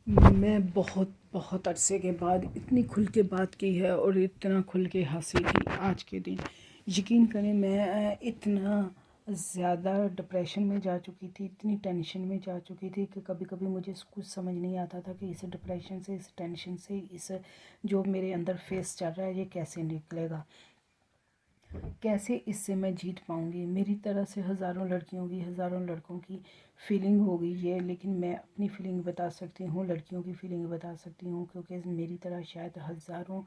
میں بہت بہت عرصے کے بعد اتنی کھل کے بات کی ہے اور اتنا کھل کے ہنسی تھی آج کے دن. یقین کریں میں اتنا زیادہ ڈپریشن میں جا چکی تھی، اتنی ٹینشن میں جا چکی تھی کہ کبھی کبھی مجھے کچھ سمجھ نہیں آتا تھا کہ اس ڈپریشن سے، اس ٹینشن سے، اس جو میرے اندر فیس چل رہا ہے یہ کیسے نکلے گا، کیسے اس سے میں جیت پاؤں گی. میری طرح سے ہزاروں لڑکیوں کی، ہزاروں لڑکوں کی فیلنگ ہو گئی ہے، لیکن میں اپنی فیلنگ بتا سکتی ہوں، لڑکیوں کی فیلنگ بتا سکتی ہوں، کیونکہ میری طرح شاید ہزاروں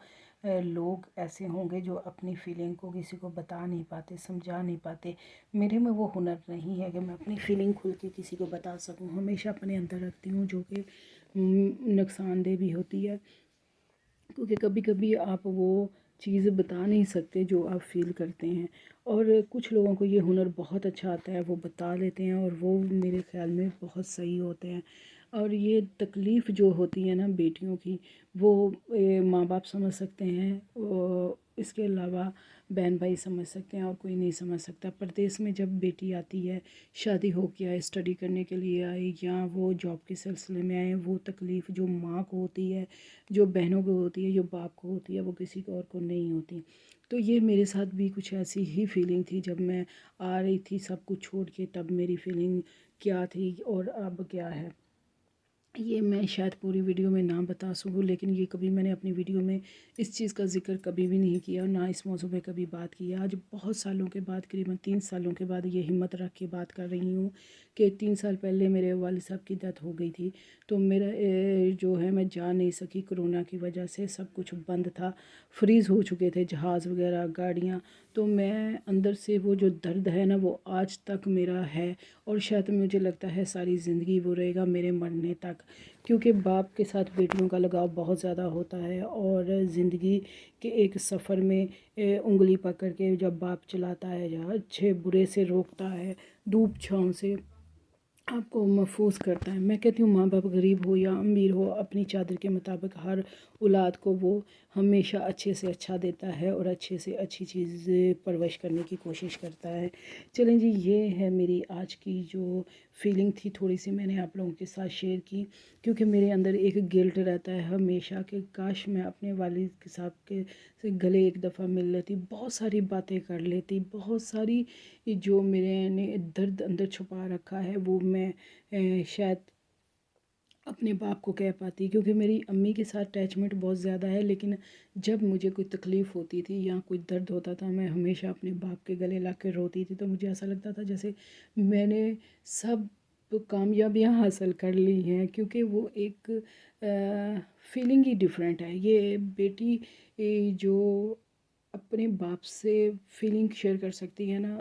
لوگ ایسے ہوں گے جو اپنی فیلنگ کو کسی کو بتا نہیں پاتے، سمجھا نہیں پاتے. میرے میں وہ ہنر نہیں ہے کہ میں اپنی فیلنگ کھل کے کسی کو بتا سکوں. ہمیشہ اپنے اندر رکھتی ہوں، جو کہ نقصان دہ بھی ہوتی ہے، کیونکہ کبھی کبھی آپ وہ چیز بتا نہیں سکتے جو آپ فیل کرتے ہیں. اور کچھ لوگوں کو یہ ہنر بہت اچھا آتا ہے، وہ بتا لیتے ہیں اور وہ میرے خیال میں بہت صحیح ہوتے ہیں. اور یہ تکلیف جو ہوتی ہے نا بیٹیوں کی، وہ ماں باپ سمجھ سکتے ہیں، اس کے علاوہ بہن بھائی سمجھ سکتے ہیں، اور کوئی نہیں سمجھ سکتا. پردیس میں جب بیٹی آتی ہے، شادی ہو کے آئے، اسٹڈی کرنے کے لیے آئی، یا وہ جاب کے سلسلے میں آئے، وہ تکلیف جو ماں کو ہوتی ہے، جو بہنوں کو ہوتی ہے، جو باپ کو ہوتی ہے، وہ کسی کو اور کو نہیں ہوتی. تو یہ میرے ساتھ بھی کچھ ایسی ہی فیلنگ تھی جب میں آ رہی تھی سب کچھ چھوڑ کے. تب میری فیلنگ کیا تھی اور اب کیا ہے، یہ میں شاید پوری ویڈیو میں نہ بتا سکوں، لیکن یہ کبھی میں نے اپنی ویڈیو میں اس چیز کا ذکر کبھی بھی نہیں کیا، اور نہ اس موضوع پہ کبھی بات کی ہے. آج بہت سالوں کے بعد، قریباً 3 سالوں کے بعد یہ ہمت رکھ کے بات کر رہی ہوں کہ 3 سال پہلے میرے والد صاحب کی ڈیتھ ہو گئی تھی. تو میرا جو ہے میں جا نہیں سکی کرونا کی وجہ سے. سب کچھ بند تھا، فریز ہو چکے تھے جہاز وغیرہ، گاڑیاں. تو میں اندر سے وہ جو درد ہے نا وہ آج تک میرا ہے، اور شاید مجھے لگتا ہے ساری زندگی وہ رہے گا میرے مرنے تک. کیونکہ باپ کے ساتھ بیٹیوں کا لگاؤ بہت زیادہ ہوتا ہے، اور زندگی کے ایک سفر میں انگلی پکڑ کے جب باپ چلاتا ہے، یا اچھے برے سے روکتا ہے، دھوپ چھاؤں سے آپ کو محفوظ کرتا ہے. میں کہتی ہوں ماں باپ غریب ہو یا امیر ہو، اپنی چادر کے مطابق ہر اولاد کو وہ ہمیشہ اچھے سے اچھا دیتا ہے، اور اچھے سے اچھی چیز پرورش کرنے کی کوشش کرتا ہے. چلیں جی، یہ ہے میری آج کی جو فیلنگ تھی، تھوڑی سی میں نے آپ لوگوں کے ساتھ شیئر کی. کیونکہ میرے اندر ایک گلٹ رہتا ہے ہمیشہ کہ کاش میں اپنے والد صاحب کے سے گلے ایک دفعہ مل لیتی، بہت ساری باتیں کر لیتی، بہت ساری جو میرے نے درد اندر چھپا رکھا ہے وہ میں شاید اپنے باپ کو کہہ پاتی. کیونکہ میری امی کے ساتھ اٹیچمنٹ بہت زیادہ ہے، لیکن جب مجھے کوئی تکلیف ہوتی تھی یا کوئی درد ہوتا تھا، میں ہمیشہ اپنے باپ کے گلے لا کے روتی تھی. تو مجھے ایسا لگتا تھا جیسے میں نے سب کامیابیاں حاصل کر لی ہیں، کیونکہ وہ ایک فیلنگ ہی ڈفرینٹ ہے. یہ بیٹی جو اپنے باپ سے فیلنگ شیئر کر سکتی ہے نا،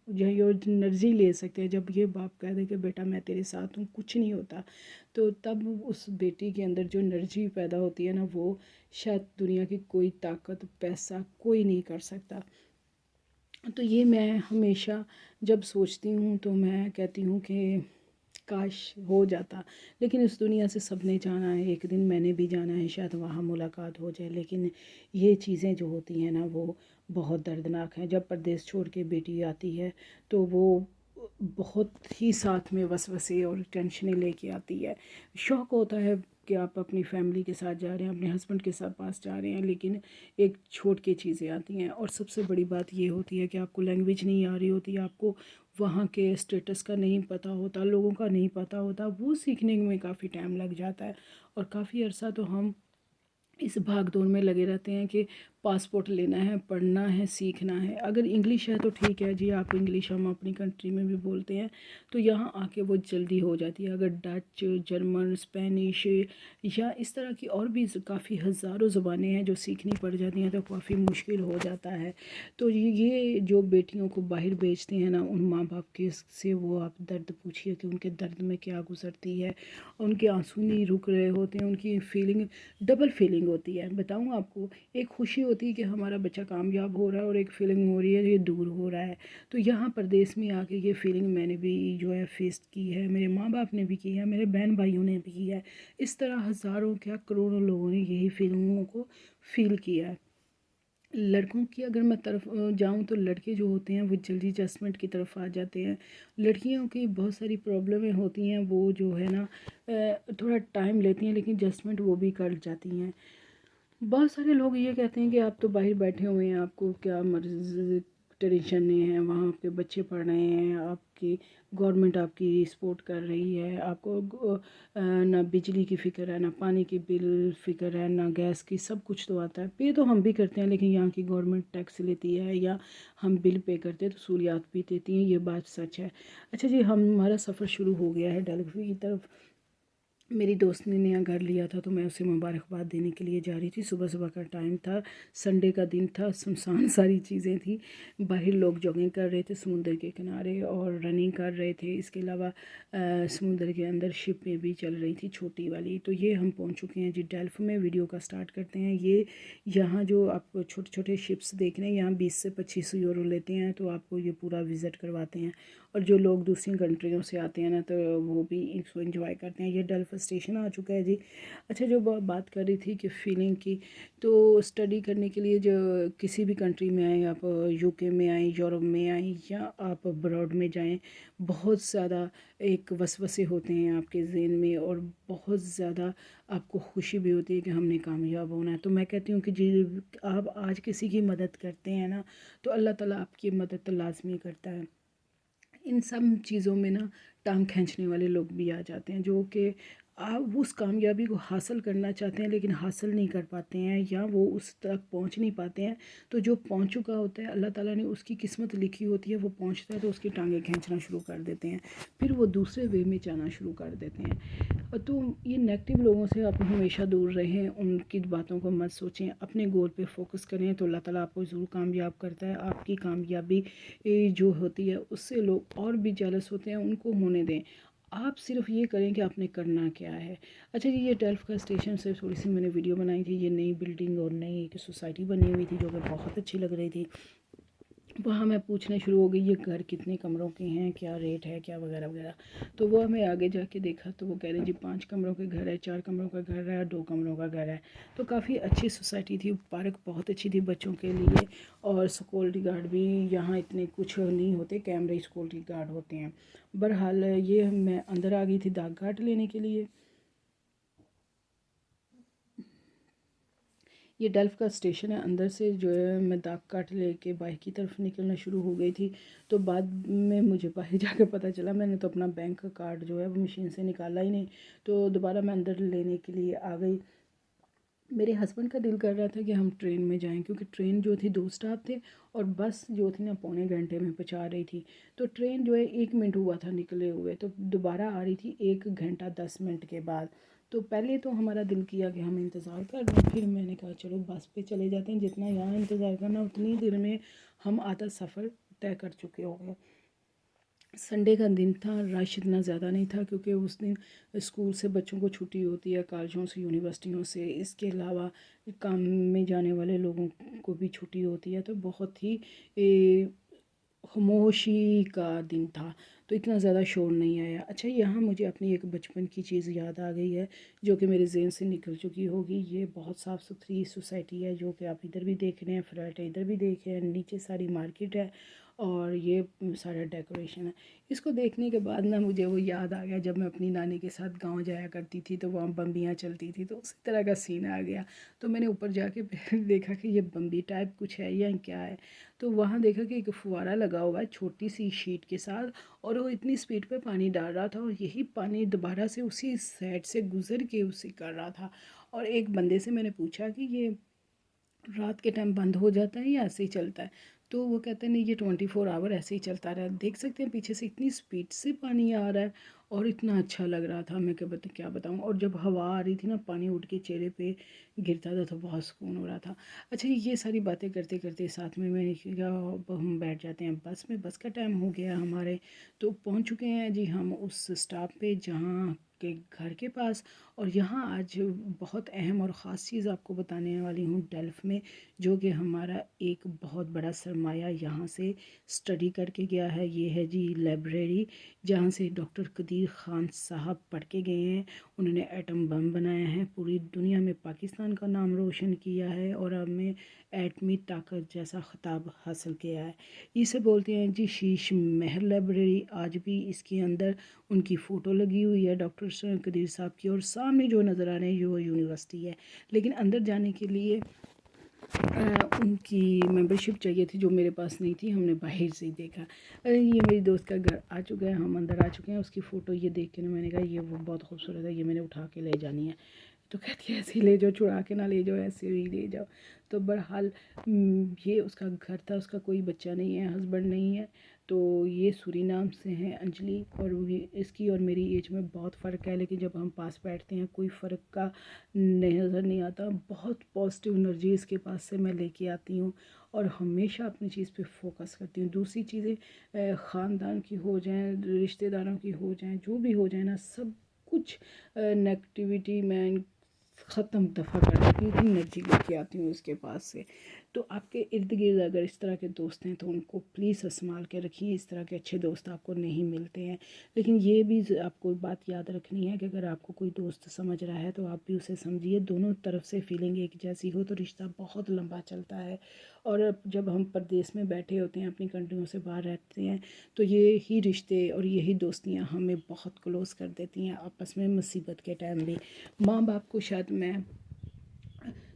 یہ انرجی لے سکتے ہیں. جب یہ باپ کہہ دے کہ بیٹا میں تیرے ساتھ ہوں، کچھ نہیں ہوتا، تو تب اس بیٹی کے اندر جو انرجی پیدا ہوتی ہے نا، وہ شاید دنیا کی کوئی طاقت، پیسہ کوئی نہیں کر سکتا. تو یہ میں ہمیشہ جب سوچتی ہوں تو میں کہتی ہوں کہ کاش ہو جاتا. لیکن اس دنیا سے سب نے جانا ہے، ایک دن میں نے بھی جانا ہے، شاید وہاں ملاقات ہو جائے. لیکن یہ چیزیں جو ہوتی ہیں نا وہ بہت دردناک ہیں. جب پردیس چھوڑ کے بیٹی آتی ہے تو وہ بہت ہی ساتھ میں وسوسے اور ٹینشنیں لے کے آتی ہے. شوق ہوتا ہے کہ آپ اپنی فیملی کے ساتھ جا رہے ہیں، اپنے ہسبینڈ کے ساتھ پاس جا رہے ہیں، لیکن ایک چھوٹ کے چیزیں آتی ہیں. اور سب سے بڑی بات یہ ہوتی ہے کہ آپ کو لینگویج نہیں آ رہی ہوتی، آپ کو وہاں کے اسٹیٹس کا نہیں پتہ ہوتا، لوگوں کا نہیں پتہ ہوتا. وہ سیکھنے میں کافی ٹائم لگ جاتا ہے، اور کافی عرصہ تو ہم اس بھاگ دوڑ میں لگے رہتے ہیں کہ پاسپورٹ لینا ہے، پڑھنا ہے، سیکھنا ہے. اگر انگلش ہے تو ٹھیک ہے جی، آپ انگلش ہم اپنی کنٹری میں بھی بولتے ہیں تو یہاں آ کے وہ جلدی ہو جاتی ہے. اگر ڈچ، جرمن، اسپینش یا اس طرح کی اور بھی کافی ہزاروں زبانیں ہیں جو سیکھنی پڑ جاتی ہیں تو کافی مشکل ہو جاتا ہے. تو یہ جو بیٹیوں کو باہر بھیجتے ہیں نا، ان ماں باپ کے سے وہ آپ درد پوچھیے کہ ان کے درد میں کیا گزرتی ہے. ان کے آنسو نہیں رک رہے ہوتے ہیں، ان کی فیلنگ ڈبل فیلنگ ہوتی ہے. بتاؤں آپ کو، ایک خوشی ہوتی ہے کہ ہمارا بچہ کامیاب ہو رہا ہے، اور ایک فیلنگ ہو رہی ہے یہ دور ہو رہا ہے. تو یہاں پردیس میں آ کے یہ فیلنگ میں نے بھی جو ہے فیس کی ہے، میرے ماں باپ نے بھی کی ہے، میرے بہن بھائیوں نے بھی کی ہے. اس طرح ہزاروں کیا کروڑوں لوگوں نے یہی فیلنگوں کو فیل کیا ہے. لڑکوں کی اگر میں طرف جاؤں تو لڑکے جو ہوتے ہیں وہ جلدی ججمنٹ کی طرف آ جاتے ہیں. لڑکیوں کی بہت ساری پرابلمیں ہوتی ہیں، وہ جو ہے نا تھوڑا ٹائم لیتی ہیں، لیکن ججمنٹ وہ بھی کر جاتی ہیں. بہت سارے لوگ یہ کہتے ہیں کہ آپ تو باہر بیٹھے ہوئے ہیں، آپ کو کیا مرض ٹینشن نہیں ہے، وہاں آپ کے بچے پڑھ رہے ہیں، آپ کی گورنمنٹ آپ کی سپورٹ کر رہی ہے، آپ کو نہ بجلی کی فکر ہے، نہ پانی کی بل فکر ہے، نہ گیس کی، سب کچھ تو آتا ہے. پے تو ہم بھی کرتے ہیں، لیکن یہاں کی گورنمنٹ ٹیکس لیتی ہے یا ہم بل پے کرتے ہیں تو سہولیات بھی دیتی ہیں، یہ بات سچ ہے. اچھا جی، ہمارا سفر شروع ہو گیا ہے ڈلفی کی طرف. میری دوست نے نیا گھر لیا تھا تو میں اسے مبارکباد دینے کے لیے جا رہی تھی. صبح صبح کا ٹائم تھا، سنڈے کا دن تھا، سنسان ساری چیزیں تھیں. باہر لوگ جاگنگ کر رہے تھے سمندر کے کنارے اور رننگ کر رہے تھے. اس کے علاوہ سمندر کے اندر شپیں بھی چل رہی تھی چھوٹی والی. تو یہ ہم پہنچ چکے ہیں جی ڈیلف میں. ویڈیو کا سٹارٹ کرتے ہیں. یہ یہاں جو آپ کو چھوٹے چھوٹے شپس دیکھ رہے ہیں، یہاں 20 سے 25 یورو لیتے ہیں تو آپ کو یہ پورا وزٹ کرواتے ہیں. اور جو لوگ دوسری کنٹریوں سے آتے ہیں نا تو وہ بھی اس کو انجوائے کرتے ہیں. یہ ڈیلف اسٹیشن آ چکا ہے جی. اچھا، جو بات کر رہی تھی کہ فیلنگ کی، تو اسٹڈی کرنے کے لیے جو کسی بھی کنٹری میں آئیں، آپ یو کے میں آئیں، یورپ میں آئیں یا آپ ابراڈ میں جائیں، بہت زیادہ ایک وسوسے ہوتے ہیں آپ کے ذہن میں اور بہت زیادہ آپ کو خوشی بھی ہوتی ہے کہ ہم نے کامیاب ہونا ہے. تو میں کہتی ہوں کہ جی، آپ آج کسی کی مدد کرتے ہیں نا تو اللہ تعالیٰ آپ کی مدد تو لازمی کرتا ہے. ان سب چیزوں میں نا ٹانگ کھینچنے والے لوگ بھی آ جاتے ہیں، جو کہ آپ اس کامیابی کو حاصل کرنا چاہتے ہیں لیکن حاصل نہیں کر پاتے ہیں یا وہ اس تک پہنچ نہیں پاتے ہیں. تو جو پہنچ چکا ہوتا ہے، اللہ تعالیٰ نے اس کی قسمت لکھی ہوتی ہے، وہ پہنچتا ہے تو اس کی ٹانگیں کھینچنا شروع کر دیتے ہیں، پھر وہ دوسرے وے میں جانا شروع کر دیتے ہیں. تو یہ نیگیٹو لوگوں سے آپ ہمیشہ دور رہیں، ان کی باتوں کو مت سوچیں، اپنے گول پہ فوکس کریں تو اللہ تعالیٰ آپ کو ضرور کامیاب کرتا ہے. آپ کی کامیابی جو ہوتی ہے اس سے لوگ اور بھی جیلس ہوتے ہیں، ان کو ہونے دیں. آپ صرف یہ کریں کہ آپ نے کرنا کیا ہے. اچھا جی، یہ ڈیلف کا اسٹیشن سے تھوڑی سی میں نے ویڈیو بنائی تھی. یہ نئی بلڈنگ اور نئی ایک سوسائٹی بنی ہوئی تھی جو کہ بہت اچھی لگ رہی تھی. وہاں میں پوچھنے شروع ہو گئی یہ گھر کتنے کمروں کے ہیں، کیا ریٹ ہے، کیا وغیرہ وغیرہ. تو وہ ہمیں آگے جا کے دیکھا تو وہ کہہ رہے جی 5 کمروں کے گھر ہے، 4 کمروں کا گھر ہے، 2 کمروں کا گھر ہے. تو کافی اچھی سوسائٹی تھی. پارک بہت اچھی تھی بچوں کے لیے، اور سیکورٹی گارڈ بھی یہاں اتنے کچھ نہیں ہوتے، کیمرے سیکورٹی گارڈ ہوتے ہیں. بہرحال یہ میں اندر آ گئی تھی داغ کاٹ لینے کے لیے. یہ ڈیلف کا اسٹیشن ہے. اندر سے جو ہے میں داغ کاٹ لے کے باہر کی طرف نکلنا شروع ہو گئی تھی. تو بعد میں مجھے باہر جا کے پتہ چلا میں نے تو اپنا بینک کا کارڈ جو ہے وہ مشین سے نکالا ہی نہیں. تو دوبارہ میں اندر لینے کے لیے آ گئی. میرے ہسبینڈ کا دل کر رہا تھا کہ ہم ٹرین میں جائیں، کیونکہ ٹرین جو تھی 2 اسٹاپ تھے اور بس جو تھی نا پونے گھنٹے میں پہنچا رہی تھی. تو ٹرین جو ہے 1 منٹ ہوا تھا نکلے ہوئے، تو دوبارہ آ رہی تھی 1 گھنٹہ 10 منٹ کے بعد. تو پہلے تو ہمارا دل کیا کہ ہم انتظار کر لیں، پھر میں نے کہا چلو بس پہ چلے جاتے ہیں، جتنا یہاں انتظار کرنا اتنی دیر میں ہم آدھا سفر طے کر چکے ہو گئے. سنڈے کا دن تھا، رش اتنا زیادہ نہیں تھا کیونکہ اس دن اسکول سے بچوں کو چھٹی ہوتی ہے، کالجوں سے، یونیورسٹیوں سے. اس کے علاوہ کام میں جانے والے لوگوں کو بھی چھٹی ہوتی ہے. تو بہت ہی خاموشی کا دن تھا، تو اتنا زیادہ شور نہیں آیا. اچھا، یہاں مجھے اپنی ایک بچپن کی چیز یاد آ گئی ہے جو کہ میرے ذہن سے نکل چکی ہوگی. یہ بہت صاف ستھری سوسائٹی ہے جو کہ آپ ادھر بھی دیکھ رہے ہیں، فلیٹ ادھر بھی دیکھ رہے ہیں، نیچے ساری مارکیٹ ہے اور یہ سارا ڈیکوریشن ہے. اس کو دیکھنے کے بعد نا مجھے وہ یاد آ گیا جب میں اپنی نانی کے ساتھ گاؤں جایا کرتی تھی تو وہاں بمبیاں چلتی تھی، تو اسی طرح کا سین آ گیا. تو میں نے اوپر جا کے دیکھا کہ یہ بمبی ٹائپ کچھ ہے یا کیا ہے. تو وہاں دیکھا کہ ایک فوارہ لگا ہوا ہے چھوٹی سی شیٹ کے ساتھ، اور وہ اتنی سپیڈ پہ پانی ڈال رہا تھا اور یہی پانی دوبارہ سے اسی سائڈ سے گزر کے اسے کر رہا تھا. اور ایک بندے سے میں نے پوچھا کہ یہ رات کے ٹائم بند ہو جاتا ہے یا ایسے ہی چلتا ہے؟ تو وہ کہتے ہیں نہیں، یہ 24 آور ایسے ہی چلتا رہا. دیکھ سکتے ہیں پیچھے سے اتنی سپیڈ سے پانی آ رہا ہے اور اتنا اچھا لگ رہا تھا، میں کیا بتاؤں. اور جب ہوا آ رہی تھی نا، پانی اٹھ کے چہرے پہ گرتا تھا تو بہت سکون ہو رہا تھا. اچھا، یہ ساری باتیں کرتے کرتے ساتھ میں نے کہا اب ہم بیٹھ جاتے ہیں بس میں. بس کا ٹائم ہو گیا ہمارے. تو پہنچ چکے ہیں جی ہم اس اسٹاپ پہ جہاں کے گھر کے پاس. اور یہاں آج بہت اہم اور خاص چیز آپ کو بتانے والی ہوں ڈیلف میں، جو کہ ہمارا ایک بہت بڑا سرمایہ یہاں سے اسٹڈی کر کے گیا ہے. یہ ہے جی لائبریری، جہاں سے ڈاکٹر قدیر خان صاحب پڑھ کے گئے ہیں. انہوں نے ایٹم بم بنایا ہے، پوری دنیا میں پاکستان کا نام روشن کیا ہے اور ہمیں ایٹمی طاقت جیسا خطاب حاصل کیا ہے. اسے بولتے ہیں جی شیش محل لائبریری. آج بھی اس کے اندر ان کی فوٹو لگی ہوئی ہے ڈاکٹر قدیر صاحب کی، اور سامنے جو نظر آ رہے ہیں یہ وہ یونیورسٹی ہے. لیکن اندر جانے کے لیے ان کی ممبرشپ چاہیے تھی، جو میرے پاس نہیں تھی. ہم نے باہر سے ہی دیکھا. یہ میری دوست کا گھر آ چکا ہے، ہم اندر آ چکے ہیں. اس کی فوٹو یہ دیکھ کے میں نے کہا یہ وہ بہت خوبصورت ہے، یہ میں نے اٹھا کے لے جانی ہے. تو کہتی ہے ایسے ہی لے جاؤ، چڑا کے نہ لے جاؤ، ایسے ہی لے جاؤ. تو بہرحال یہ اس کا گھر تھا. اس کا کوئی بچہ نہیں ہے، ہسبینڈ نہیں ہے. تو یہ سورینام سے ہیں انجلی، اور اس کی اور میری ایج میں بہت فرق ہے، لیکن جب ہم پاس بیٹھتے ہیں کوئی فرق کا نظر نہیں آتا. بہت پازیٹیو انرجی اس کے پاس سے میں لے کے آتی ہوں، اور ہمیشہ اپنی چیز پہ فوکس کرتی ہوں. دوسری چیزیں خاندان کی ہو جائیں، رشتہ داروں کی ہو جائیں، جو بھی ہو جائیں نا، سب کچھ نیگیٹیوٹی میں ختم دفع کرنے کی انرجی لے کے آتی ہوں اس کے پاس سے. تو آپ کے ارد گرد اگر اس طرح کے دوست ہیں تو ان کو پلیز سنبھال کے رکھیے. اس طرح کے اچھے دوست آپ کو نہیں ملتے ہیں. لیکن یہ بھی آپ کو بات یاد رکھنی ہے کہ اگر آپ کو کوئی دوست سمجھ رہا ہے تو آپ بھی اسے سمجھیے. دونوں طرف سے فیلنگ ایک جیسی ہو تو رشتہ بہت لمبا چلتا ہے. اور جب ہم پردیس میں بیٹھے ہوتے ہیں، اپنی کنٹریوں سے باہر رہتے ہیں، تو یہی رشتے اور یہی دوستیاں ہمیں بہت کلوز کر دیتی ہیں آپس میں مصیبت کے ٹائم بھی. ماں باپ کو شاید میں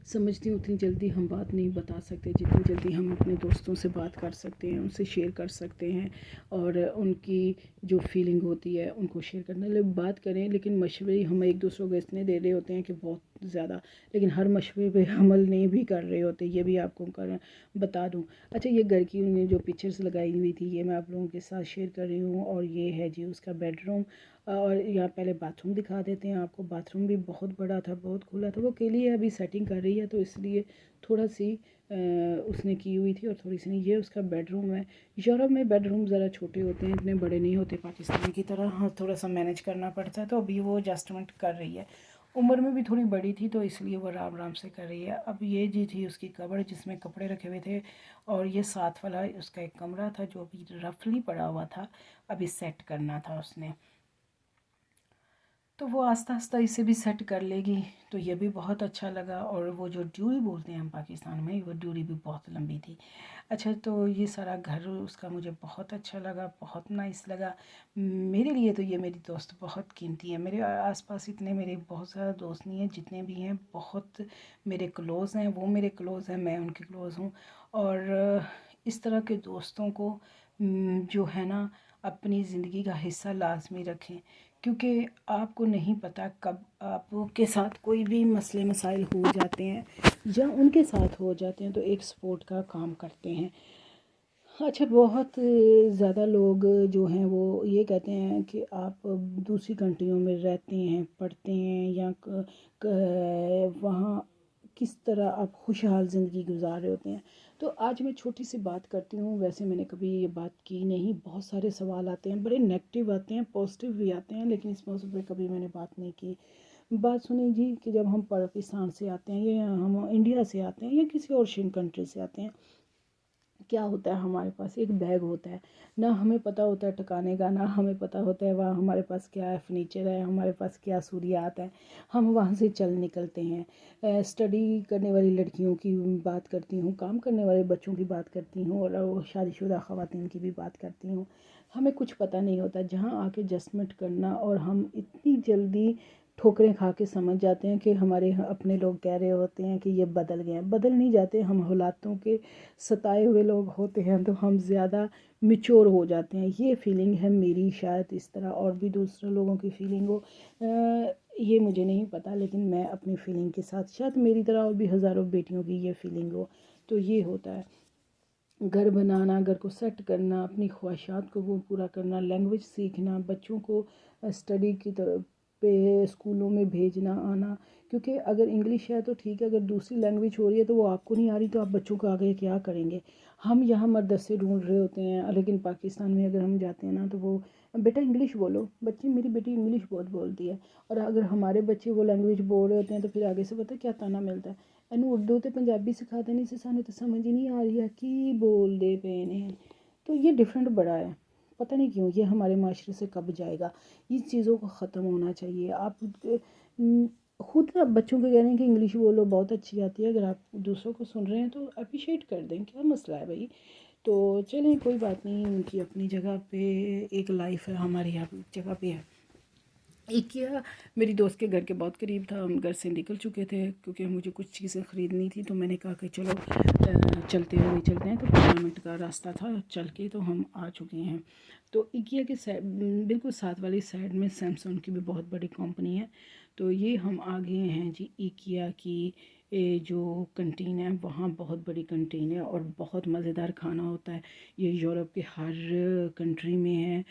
سمجھتی ہوں اتنی جلدی ہم بات نہیں بتا سکتے جتنی جلدی ہم اپنے دوستوں سے بات کر سکتے ہیں، ان سے شیئر کر سکتے ہیں، اور ان کی جو فیلنگ ہوتی ہے ان کو شیئر کرنے لئے بات کریں. لیکن مشورے ہم ایک دوسروں کو اتنے دے رہے ہوتے ہیں کہ بہت زیادہ، لیکن ہر مشورے پہ عمل نہیں بھی کر رہے ہوتے. یہ بھی آپ کو بتا دوں. اچھا، یہ گھر کی انہیں جو پکچرز لگائی ہوئی تھی یہ میں آپ لوگوں کے ساتھ شیئر کر رہی ہوں. اور یہ ہے جی اس کا بیڈ روم. اور یہاں پہلے باتھ روم دکھا دیتے ہیں آپ کو. باتھ روم بھی بہت بڑا تھا، بہت کھلا تھا. وہ اکیلی ابھی سیٹنگ کر رہی ہے تو اس لیے تھوڑا سی اس نے کی ہوئی تھی اور تھوڑی سی نہیں. یہ اس کا بیڈ روم ہے. یورپ میں بیڈ روم ذرا چھوٹے ہوتے ہیں، اتنے بڑے نہیں ہوتے پاکستان کی طرح. ہاں، تھوڑا سا مینیج کرنا پڑتا ہے. تو ابھی وہ ایڈجسٹمنٹ کر رہی ہے. عمر میں بھی تھوڑی بڑی تھی تو اس لیے وہ آرام آرام سے کر رہی ہے. اب یہ جی تھی اس کی کبڑ جس میں کپڑے رکھے ہوئے تھے، اور یہ ساتھ والا اس کا ایک کمرہ تھا جو ابھی رفلی پڑا ہوا تھا، ابھی سیٹ کرنا تھا اس نے. تو وہ آہستہ آہستہ اسے بھی سیٹ کر لے گی. تو یہ بھی بہت اچھا لگا. اور وہ جو ڈیوری بولتے ہیں ہم پاکستان میں، وہ ڈیوری بھی بہت لمبی تھی. اچھا، تو یہ سارا گھر اس کا مجھے بہت اچھا لگا، بہت نائس لگا. میرے لیے تو یہ میری دوست بہت قیمتی ہے. میرے آس پاس اتنے میرے بہت زیادہ دوست نہیں ہیں. جتنے بھی ہیں بہت میرے کلوز ہیں، وہ میرے کلوز ہیں، میں ان کے کلوز ہوں. اور اس طرح کے دوستوں کو جو ہے نا اپنی زندگی کا حصہ لازمی رکھیں، کیونکہ آپ کو نہیں پتہ کب آپ کے ساتھ کوئی بھی مسئلے مسائل ہو جاتے ہیں یا ان کے ساتھ ہو جاتے ہیں تو ایک سپورٹ کا کام کرتے ہیں. اچھا، بہت زیادہ لوگ جو ہیں وہ یہ کہتے ہیں کہ آپ دوسری کنٹریوں میں رہتے ہیں، پڑھتے ہیں، یا وہاں کس طرح آپ خوشحال زندگی گزار رہے ہوتے ہیں. تو آج میں چھوٹی سی بات کرتی ہوں. ویسے میں نے کبھی یہ بات کی نہیں. بہت سارے سوال آتے ہیں، بڑے نیگیٹو آتے ہیں، پازیٹیو بھی آتے ہیں، لیکن اس موضوع پہ کبھی میں نے بات نہیں کی. بات سنیں جی کہ جب ہم پاکستان سے آتے ہیں یا ہم انڈیا سے آتے ہیں یا کسی اور ایشین کنٹری سے آتے ہیں، کیا ہوتا ہے ہمارے پاس ایک بیگ ہوتا ہے. نہ ہمیں پتہ ہوتا ہے ٹکانے کا، نہ ہمیں پتہ ہوتا ہے وہاں ہمارے پاس کیا ہے، فرنیچر ہے، ہمارے پاس کیا سہولیات ہیں. ہم وہاں سے چل نکلتے ہیں. اسٹڈی کرنے والی لڑکیوں کی بات کرتی ہوں، کام کرنے والے بچوں کی بات کرتی ہوں، اور شادی شدہ خواتین کی بھی بات کرتی ہوں. ہمیں کچھ پتہ نہیں ہوتا. جہاں آ کے ایڈجسٹمنٹ کرنا، اور ہم اتنی جلدی ٹھوکریں کھا کے سمجھ جاتے ہیں کہ ہمارے اپنے لوگ کہہ رہے ہوتے ہیں کہ یہ بدل گئے ہیں. بدل نہیں جاتے. ہم حالاتوں کے ستائے ہوئے لوگ ہوتے ہیں تو ہم زیادہ میچور ہو جاتے ہیں. یہ فیلنگ ہے میری. شاید اس طرح اور بھی دوسرے لوگوں کی فیلنگ ہو، یہ مجھے نہیں پتہ، لیکن میں اپنی فیلنگ کے ساتھ، شاید میری طرح اور بھی ہزاروں بیٹیوں کی یہ فیلنگ ہو. تو یہ ہوتا ہے. گھر بنانا، گھر کو سیٹ کرنا، اپنی خواہشات کو وہ پورا کرنا، لینگویج سیکھنا، بچوں کو اسٹڈی کی طرف پہ اسکولوں میں بھیجنا آنا، کیونکہ اگر انگلش ہے تو ٹھیک ہے، اگر دوسری لینگویج ہو رہی ہے تو وہ آپ کو نہیں آ رہی تو آپ بچوں کو آگے کیا کریں گے؟ ہم یہاں مدرسے ڈھونڈ رہے ہوتے ہیں، لیکن پاکستان میں اگر ہم جاتے ہیں نا تو وہ بیٹا انگلش بولو، میری بیٹی انگلش بہت بولتی ہے، اور اگر ہمارے بچے وہ لینگویج بول رہے ہوتے ہیں تو پھر آگے سے پتہ کیا تانا ملتا ہے، اینو اردو تے پنجابی سکھاتے نہیں، سانو تو سمجھ ہی نہیں آ رہی ہے کی بول دے پے نے۔ تو یہ ڈفرینٹ بڑا ہے، پتہ نہیں کیوں یہ ہمارے معاشرے سے کب جائے گا؟ اس چیزوں کو ختم ہونا چاہیے۔ آپ خود آپ بچوں کو کہہ رہے ہیں کہ انگلش بولو، بہت اچھی آتی ہے، اگر آپ دوسروں کو سن رہے ہیں تو اپریشیٹ کر دیں، کیا مسئلہ ہے بھائی؟ تو چلیں کوئی بات نہیں، ان کی اپنی جگہ پہ ایک لائف ہے، ہماری جگہ پہ ہے۔ ایک کیا میری دوست کے گھر کے بہت قریب تھا، ہم گھر سے نکل چکے تھے کیونکہ مجھے کچھ چیزیں خریدنی تھی، تو میں نے کہا کہ چلو چلتے ہیں، تو 15 منٹ کا راستہ تھا، چل کے تو ہم آ چکے ہیں۔ تو ایکیا کے بالکل ساتھ والی سائڈ میں سیمسنگ کی بھی بہت بڑی کمپنی ہے، تو یہ ہم آ گئے ہیں جی ایکیا کی جو کنٹین ہے، وہاں بہت بڑی کنٹین ہے اور بہت مزیدار کھانا ہوتا ہے۔ یہ یورپ کے ہر کنٹری میں ہے،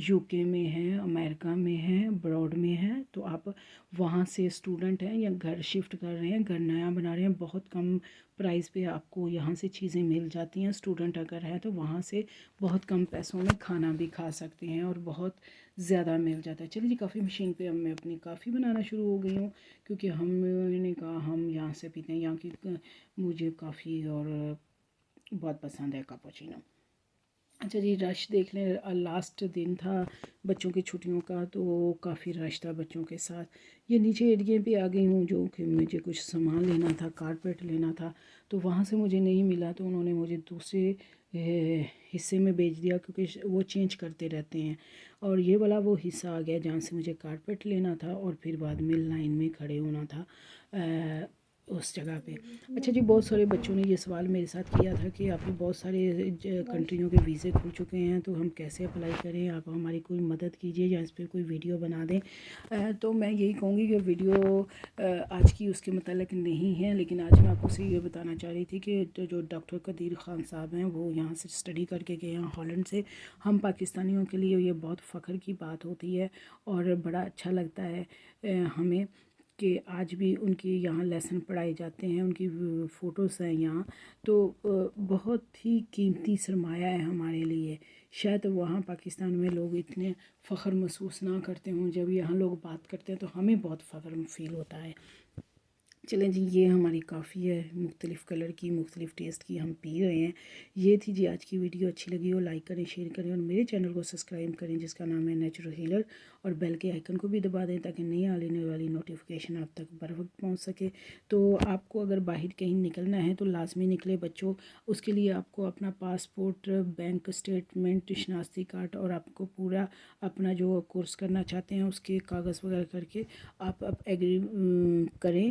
یو کے میں ہے، امریکہ میں ہے، ابراڈ میں ہے، تو آپ وہاں سے اسٹوڈنٹ ہیں یا گھر شفٹ کر رہے ہیں، گھر نیا بنا رہے ہیں، بہت کم پرائز پہ آپ کو یہاں سے چیزیں مل جاتی ہیں۔ اسٹوڈنٹ اگر ہے تو وہاں سے بہت کم پیسوں میں کھانا بھی کھا سکتے ہیں اور بہت زیادہ مل جاتا ہے۔ چلیے جی، کافی مشین پہ اب میں اپنی کافی بنانا شروع ہو گئی ہوں، کیونکہ ہم نے کہا ہم یہاں سے پیتے ہیں، یہاں کی مجھے کافی اور بہت پسند ہے کاپوچینو۔ اچھا جی، رش دیکھ لیں، لاسٹ دن تھا بچوں کی چھٹیوں کا، تو کافی رش تھا بچوں کے ساتھ۔ یہ نیچے ایریے پہ آ گئی ہوں جو کہ مجھے کچھ سامان لینا تھا، کارپیٹ لینا تھا، تو وہاں سے مجھے نہیں ملا، تو انہوں نے مجھے دوسرے حصے میں بھیج دیا، کیونکہ وہ چینج کرتے رہتے ہیں، اور یہ والا وہ حصہ آ گیا جہاں سے مجھے کارپیٹ لینا تھا اور پھر بعد میں لائن میں کھڑے ہونا تھا اس جگہ پہ۔ اچھا جی، بہت سارے بچوں نے یہ سوال میرے ساتھ کیا تھا کہ آپ کے بہت سارے کنٹریوں کے ویزے کھل چکے ہیں، تو ہم کیسے اپلائی کریں؟ آپ ہماری کوئی مدد کیجیے یا اس پہ کوئی ویڈیو بنا دیں۔ تو میں یہی کہوں گی کہ ویڈیو آج کی اس کے متعلق نہیں ہے، لیکن آج میں آپ کو یہ بتانا چاہ رہی تھی کہ جو ڈاکٹر قدیر خان صاحب ہیں، وہ یہاں سے اسٹڈی کر کے گئے ہیں ہالینڈ سے۔ ہم پاکستانیوں کے لیے یہ بہت فخر کی بات ہوتی ہے اور بڑا اچھا لگتا ہے ہمیں کہ آج بھی ان کی یہاں لیسن پڑھائے جاتے ہیں، ان کی فوٹوز ہیں یہاں، تو بہت ہی قیمتی سرمایہ ہے ہمارے لیے۔ شاید وہاں پاکستان میں لوگ اتنے فخر محسوس نہ کرتے ہوں، جب یہاں لوگ بات کرتے ہیں تو ہمیں بہت فخر فیل ہوتا ہے۔ چلیں جی، یہ ہماری کافی ہے، مختلف کلر کی، مختلف ٹیسٹ کی ہم پی رہے ہیں۔ یہ تھی جی آج کی ویڈیو، اچھی لگی ہو لائک کریں، شیئر کریں اور میرے چینل کو سبسکرائب کریں جس کا نام ہے نیچرل ہیلر، اور بیل کے آئیکن کو بھی دبا دیں تاکہ نئی آنے والی نوٹیفیکیشن آپ تک بر وقت پہنچ سکے۔ تو آپ کو اگر باہر کہیں نکلنا ہے تو لازمی نکلے بچوں، اس کے لیے آپ کو اپنا پاسپورٹ، بینک اسٹیٹمنٹ، شناختی کارڈ اور آپ کو پورا اپنا جو کورس کرنا چاہتے ہیں اس کے کاغذ وغیرہ کر کے آپ اب ایگری کریں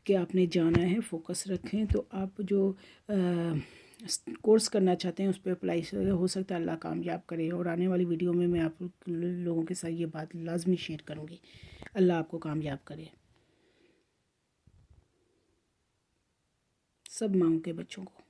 کہ آپ نے جانا ہے، فوکس رکھیں، تو آپ جو کورس کرنا چاہتے ہیں اس پہ اپلائی ہو سکتا ہے اللہ کامیاب کرے، اور آنے والی ویڈیو میں آپ لوگوں کے ساتھ یہ بات لازمی شیئر کروں گی۔ اللہ آپ کو کامیاب کرے، سب ماؤں کے بچوں کو۔